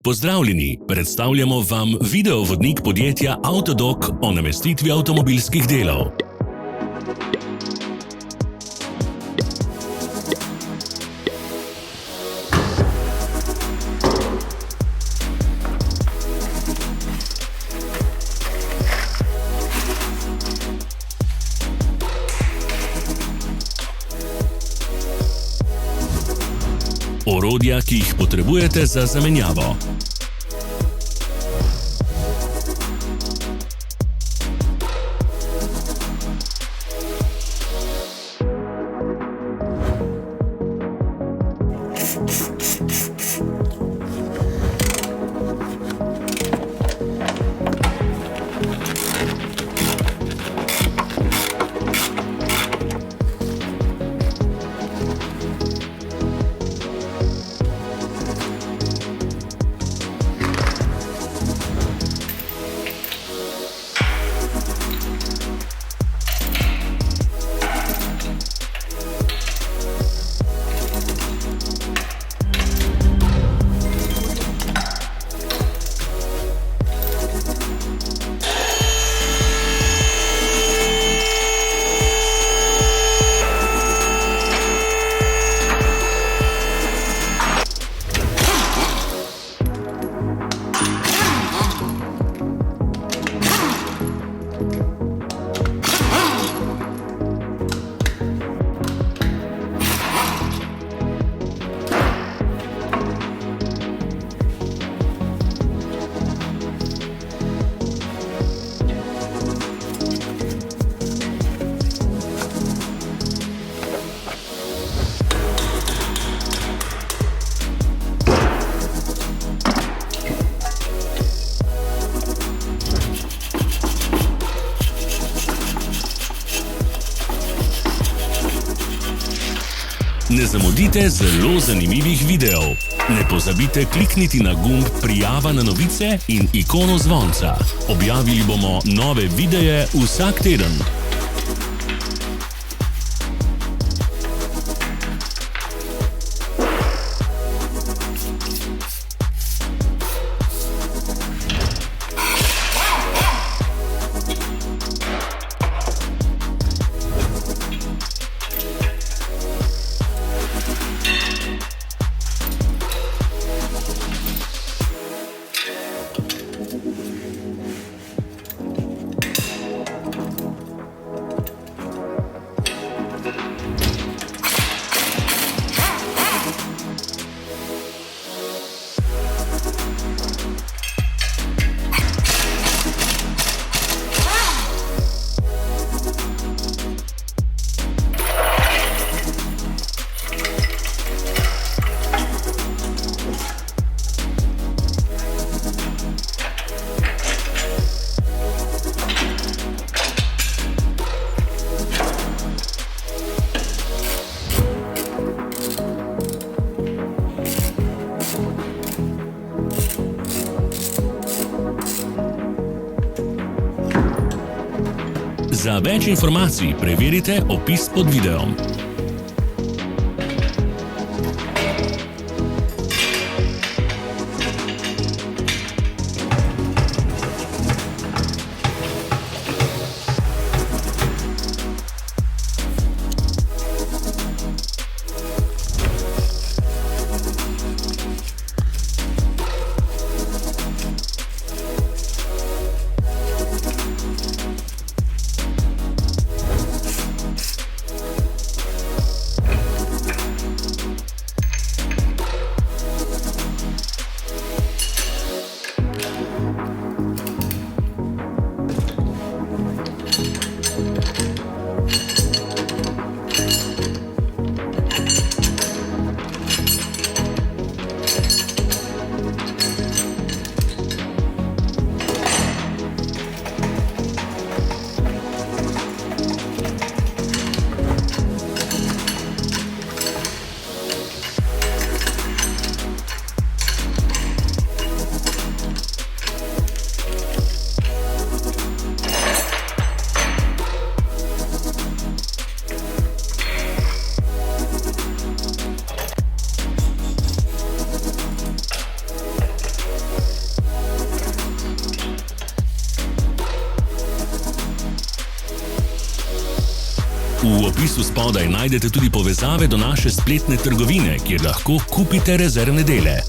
Pozdravljeni, predstavljamo vam videovodnik podjetja Avtodok o namestitvi avtomobilskih delov. Orodja, ki jih potrebujete za zamenjavo. Ne zamudite zelo zanimivih videov. Ne pozabite klikniti na gumb Prijava na novice in ikono zvonca. Objavili bomo nove videe vsak teden. Za več informacij preverite opis pod videom. opisu spodaj najdete tudi povezave do naše spletne trgovine, kjer lahko kupite rezervne dele.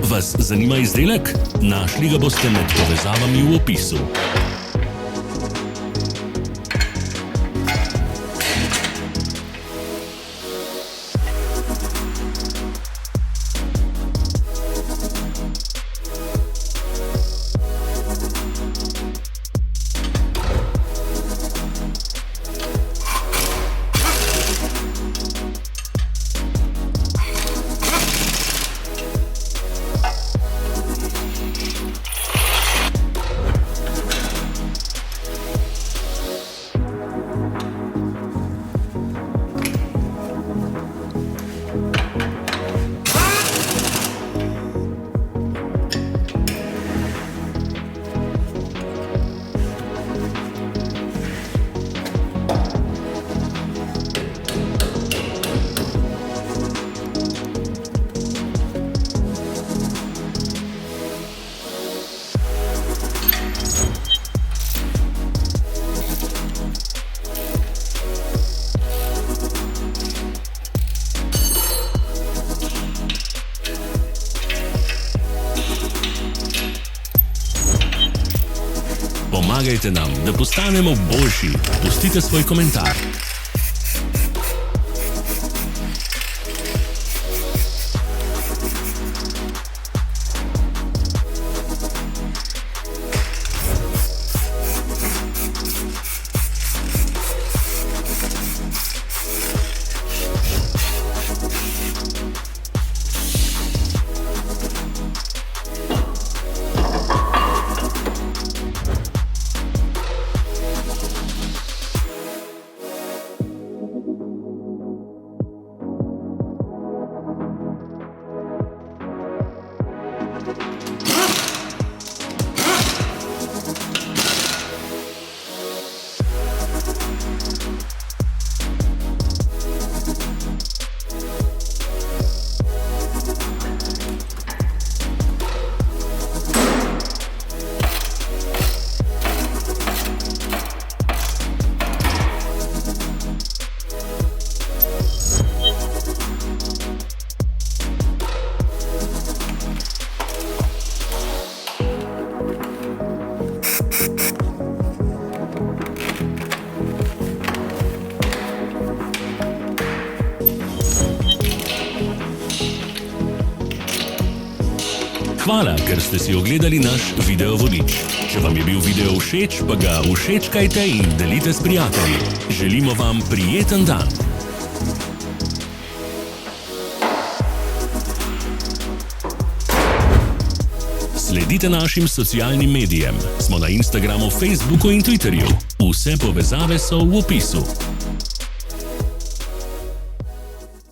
Vas zanima izdelek? Našli ga boste med povezavami v opisu. Pomagajte nam, da postanemo boljši. Pustite svoj komentar. Hvala, ker ste si ogledali naš video vodič. Če vam je bil video všeč, pa ga všečkajte in delite s prijatelji. Želimo vam prijeten dan. Sledite našim socialnim medijem. Smo na Instagramu, Facebooku in Twitterju. Vse povezave so v opisu.